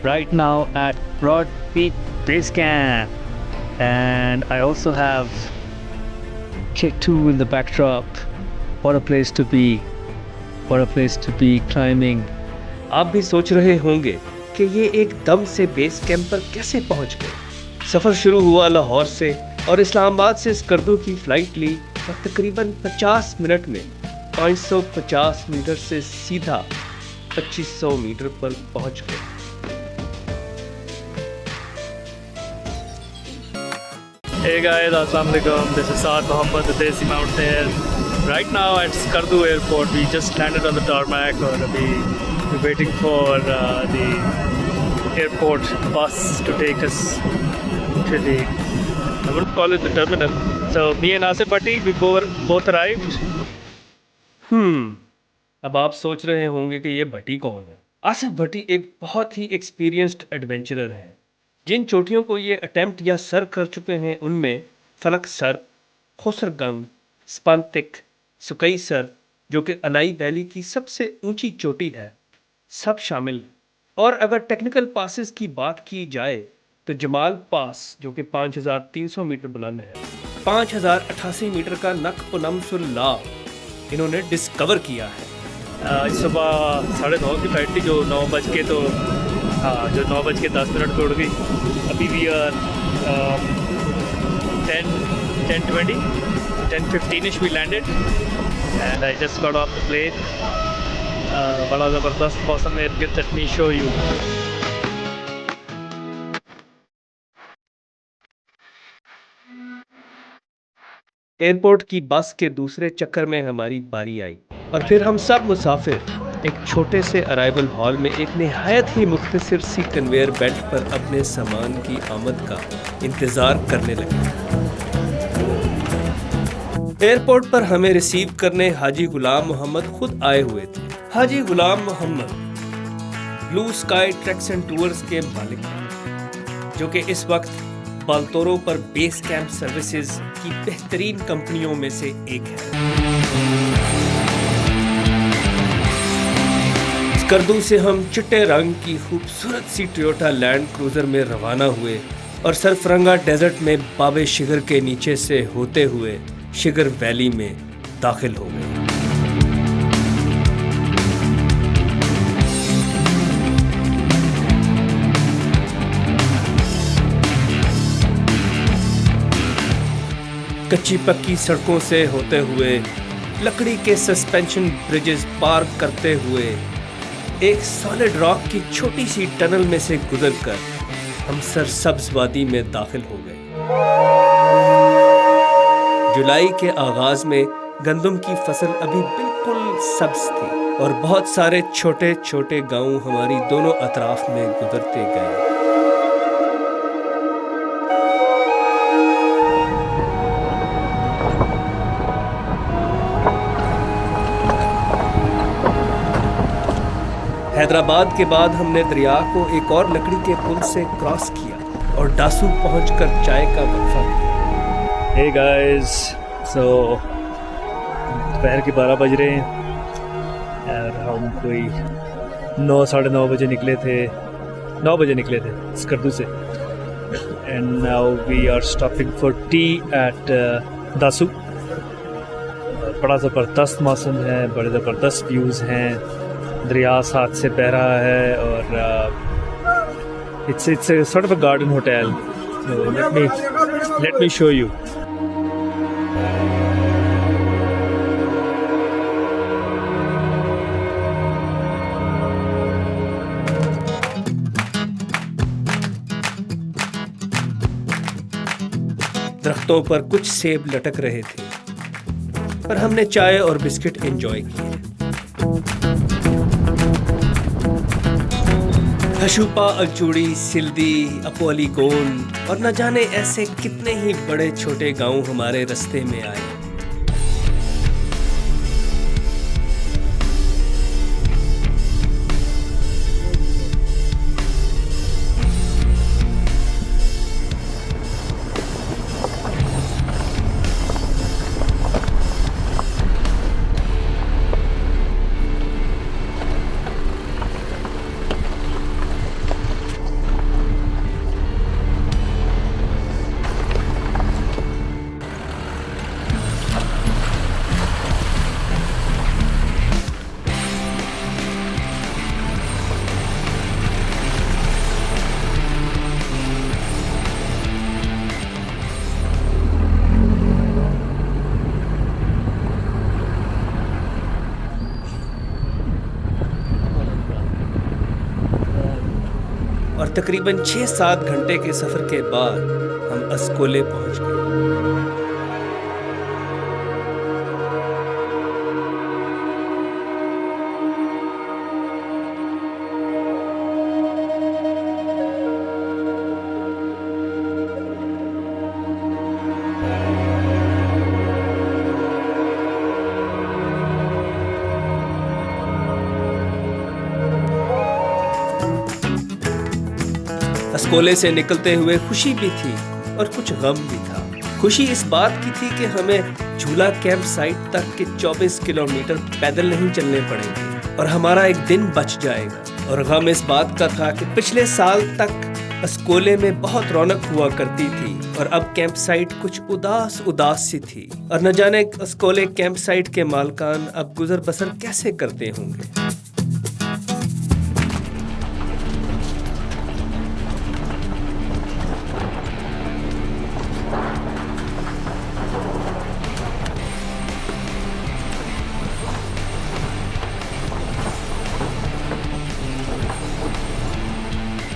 right now at Broad Peak Base Camp. And I also have K2 in the backdrop. What a place to be. What a place to be climbing. आप भी सोच रहे होंगे कि ये एकदम से बेस कैंप पर कैसे पहुंच गए। सफ़र शुरू हुआ लाहौर से और इस्लामाबाद से स्कर्दू की फ़्लाइट ली और तकरीबन 50 मिनट में 550 मीटर से सीधा 2500 मीटर पर पहुंच गए। Hey guys, Assalamualaikum. This is Saad Mohammed, the Desi Mountain. Right now at Skardu Airport, we just landed on the tarmac, or we're waiting for the airport bus to take us to the, I wouldn't call it the terminal. So me and Asif Bhatti, we both arrived. अब आप सोच रहे होंगे कि ये भट्टी कौन है। आसिफ भट्टी एक बहुत ही एक्सपीरियंस्ड एडवेंचरर है। जिन चोटियों को ये अटेम्प्ट या सर कर चुके हैं उनमें फलक सर, खोसरगंग, स्पांतिक, सुकई सर जो कि अनाई वैली की सबसे ऊंची चोटी है, सब शामिल हैं। और अगर टेक्निकल पासेस की बात की जाए तो जमाल पास जो कि 5300 मीटर बुलंद है, 5088 मीटर का नकपुनमसुल्ला इन्होंने डिस्कवर किया है। सुबह 9:30 की फ्लाइट थी जो 9 बज के तो हाँ जो 9:10 को उड़ गई। अभी भी 10:15 we landed and I just got off the plane. बड़ा ज़बरदस्त मौसम है। Let me show you. Airport की बस के दूसरे चक्कर में हमारी बारी आई और फिर हम सब मुसाफिर एक छोटे से अराइवल हॉल में एक निहायत ही मुख्तसर सी कन्वेयर बेल्ट पर अपने सामान की आमद का इंतज़ार करने लगे। एयरपोर्ट पर हमें रिसीव करने हाजी गुलाम मोहम्मद खुद आए हुए थे। Haji Ghulam Mohammad Blue Sky Treks and Tours के मालिक हैं, जो कि इस वक्त बालतोरो पर बेस कैंप सर्विसेज की बेहतरीन कंपनियों में से एक है। स्कर्दू से हम चिट्टे रंग की खूबसूरत सी टोयोटा लैंड क्रूजर में रवाना हुए और सरफरंगा डेजर्ट में बाबे शिगर के नीचे से होते हुए शिगर वैली में दाखिल हो गए। कच्ची पक्की सड़कों से होते हुए, लकड़ी के सस्पेंशन ब्रिजेस पार करते हुए, एक सॉलिड रॉक की छोटी सी टनल में से गुजरकर हम सरसब्ज वादी में दाखिल हो गए। जुलाई के आगाज में गंदम की फसल अभी बिल्कुल सब्ज थी और बहुत सारे छोटे छोटे गांव हमारी दोनों अतराफ में गुजरते गए। हैदराबाद के बाद हमने दरिया को एक और लकड़ी के पुल से क्रॉस किया और डासू पहुंचकर चाय का वक्फा किया। Hey guys, so दोपहर के 12 बज रहे हैं और हम कोई 9-9:30 बजे निकले थे, 9 बजे निकले थे स्कर्दू से। And now we are stopping for tea at Dasu. बड़ा ज़बरदस्त मौसम है, बड़े ज़बरदस्त व्यूज़ हैं, दरिया साथ से बह रहा है और it's a sort of a garden hotel. So let me show you. दरख्तों पर कुछ सेब लटक रहे थे, पर हमने चाय और बिस्किट एंजॉय किए। हशुपा, अगचूड़ी, सिल्दी, अपोली गोंड और न जाने ऐसे कितने ही बड़े छोटे गांव हमारे रास्ते में आए। तकरीबन 6-7 घंटे के सफ़र के बाद हम अस्कोले पहुंच गए। अस्कोले से निकलते हुए खुशी भी थी और कुछ गम भी था। खुशी इस बात की थी कि हमें झूला कैंप साइट तक के 24 किलोमीटर पैदल नहीं चलने पड़ेंगे और हमारा एक दिन बच जाएगा। और गम इस बात का था कि पिछले साल तक अस्कोले में बहुत रौनक हुआ करती थी और अब कैंप साइट कुछ उदास उदास सी थी और न जाने अस्कोले कैंप साइट के मालकान अब गुजर बसर कैसे करते होंगे।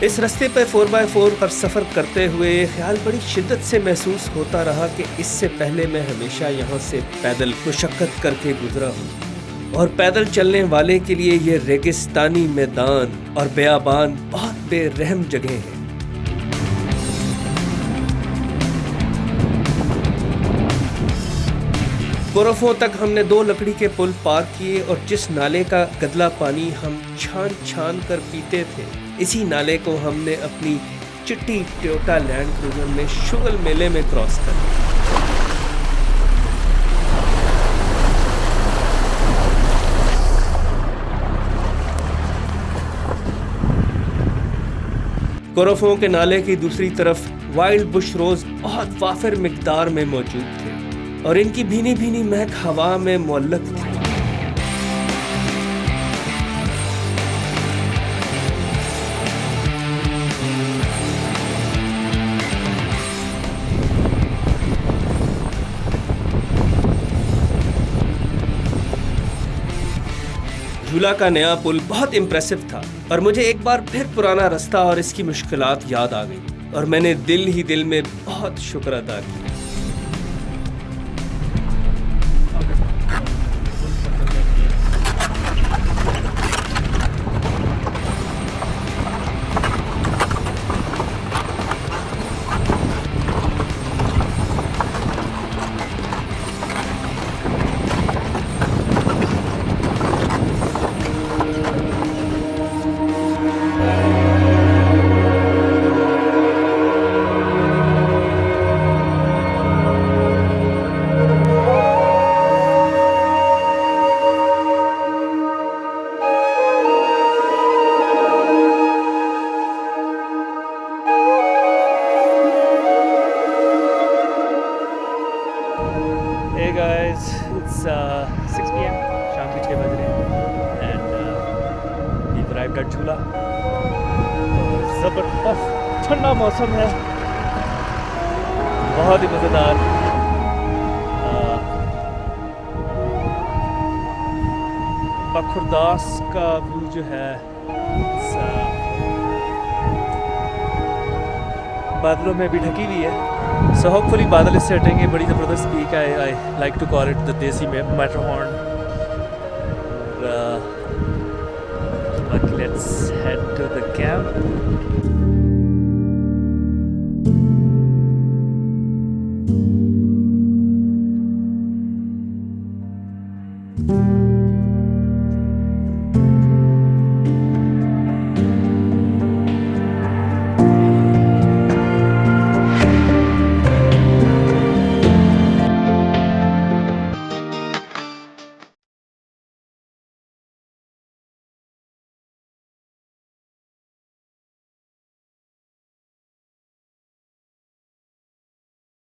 इस रास्ते पर 4x4 पर सफ़र करते हुए ये ख्याल बड़ी शिद्दत से महसूस होता रहा कि इससे पहले मैं हमेशा यहाँ से पैदल मुशक्क़त करके गुजरा हूँ और पैदल चलने वाले के लिए ये रेगिस्तानी मैदान और बेयाबान बहुत बेरहम जगह है। कोरफों तक हमने 2 लकड़ी के पुल पार किए और जिस नाले का गदला पानी हम छान छान कर पीते थे, इसी नाले को हमने अपनी चिट्टी टोयोटा लैंड क्रूजर में शुगल मेले में क्रॉस कर लिया। कोरफों के नाले की दूसरी तरफ वाइल्ड बुश रोज बहुत वाफिर मिकदार में मौजूद थे और इनकी भीनी भीनी महक हवा में मुअल्लक थी। झूला का नया पुल बहुत इम्प्रेसिव था और मुझे एक बार फिर पुराना रास्ता और इसकी मुश्किलात याद आ गई और मैंने दिल ही दिल में बहुत शुक्र अदा किया। Hey guys, it's 6 p.m. शाम के 6 बज रहे हैं and we've arrived at झूला। ज़बरदस्त ठंडा मौसम है, बहुत ही मज़ेदार। बखुरदास का व्यू जो है बादलों में भी ढकी हुई है, सो होपफुली बादल इससे हटेंगे। बड़ी ज़बरदस्त पीक है, I like to call it the desi Matterhorn. Let's head to the camp.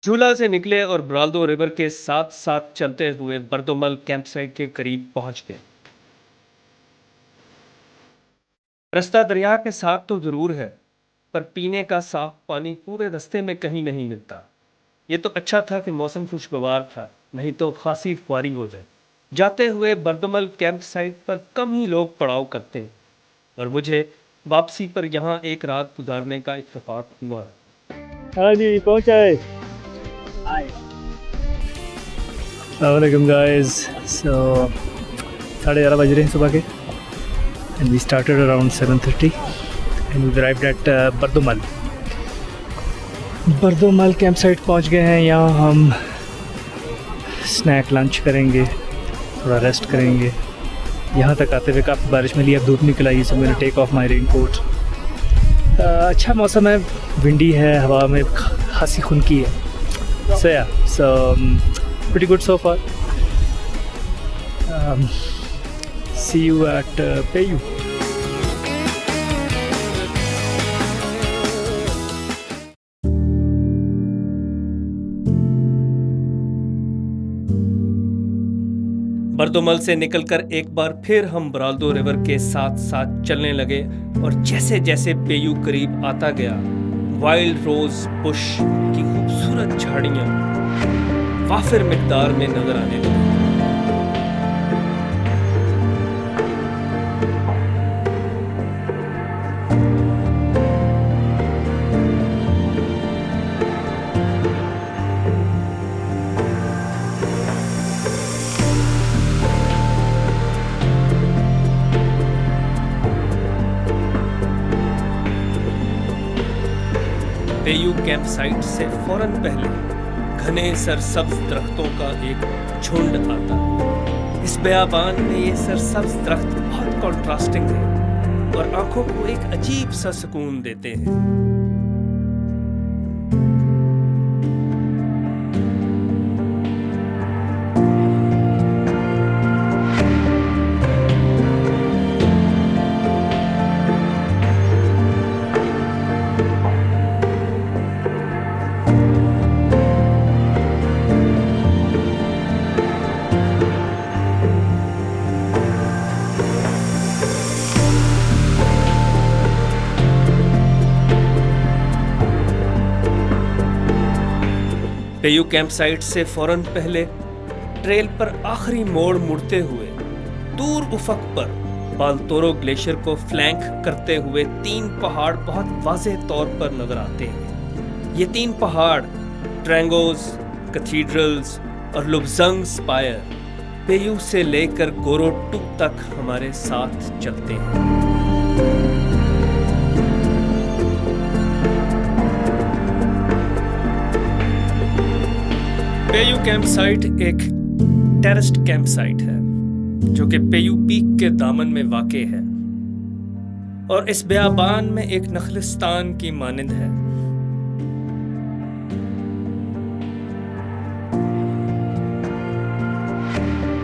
Jhula से निकले और ब्राल्दो रिवर के साथ साथ चलते हुए बर्दोमल कैंप साइट के करीब पहुंच गए। रास्ता दरिया के साथ तो जरूर है, पर पीने का साफ पानी पूरे रास्ते में कहीं नहीं मिलता। ये तो अच्छा था कि मौसम खुशगवार था, नहीं तो खासी खुआरी हो जाए। जाते हुए बर्दोमल कैंप साइट पर कम ही लोग पड़ाव करते हैं और मुझे वापसी पर यहाँ एक रात गुजारने का इत्तेफाक हुआ। हाँ जी, पहुँचाए। अस्सलाम गाइस, सो 11:30 बज रहे हैं सुबह के and we started around 7:30 and we arrived at Bardomal camp site पहुँच गए हैं। यहाँ हम स्नैक लंच करेंगे, थोड़ा रेस्ट करेंगे। यहाँ तक आते हुए काफ़ी बारिश मिली, अब धूप निकल आई, सो मैंने take off my rain coat. अच्छा मौसम है, विंडी है, हवा में खासी खुनकी है। सो pretty good so far. See you at Payu. बर्दोमल से निकलकर एक बार फिर हम बराल्दो रिवर के साथ साथ चलने लगे और जैसे जैसे पेयू करीब आता गया, वाइल्ड रोज बुश की खूबसूरत झाड़ियां वाफिर मिकदार में नजर आने लगी। पेयू कैंप साइट से फौरन पहले घने सरसब्ज दरख्तों का एक झुंड आता है। इस बयाबान में ये सरसब्ज दरख्त बहुत कॉन्ट्रास्टिंग है और आंखों को एक अजीब सा सुकून देते हैं। पेयू कैंप साइट से फौरन पहले ट्रेल पर आखिरी मोड़ मुड़ते हुए दूर उफक पर बाल्तोरो ग्लेशियर को फ्लैंक करते हुए 3 पहाड़ बहुत वाज़ेह तौर पर नजर आते हैं। ये 3 पहाड़ ट्रैंगोस, कैथीड्रल्स और लुब्जंग स्पायर पेयू से लेकर गोरोटू तक हमारे साथ चलते हैं। पेयू कैंप साइट एक टेरेस्ड कैंप साइट है जो कि पेयू पीक के दामन में वाक़े है और इस बयाबान में एक नखलिस्तान की मानिंद है।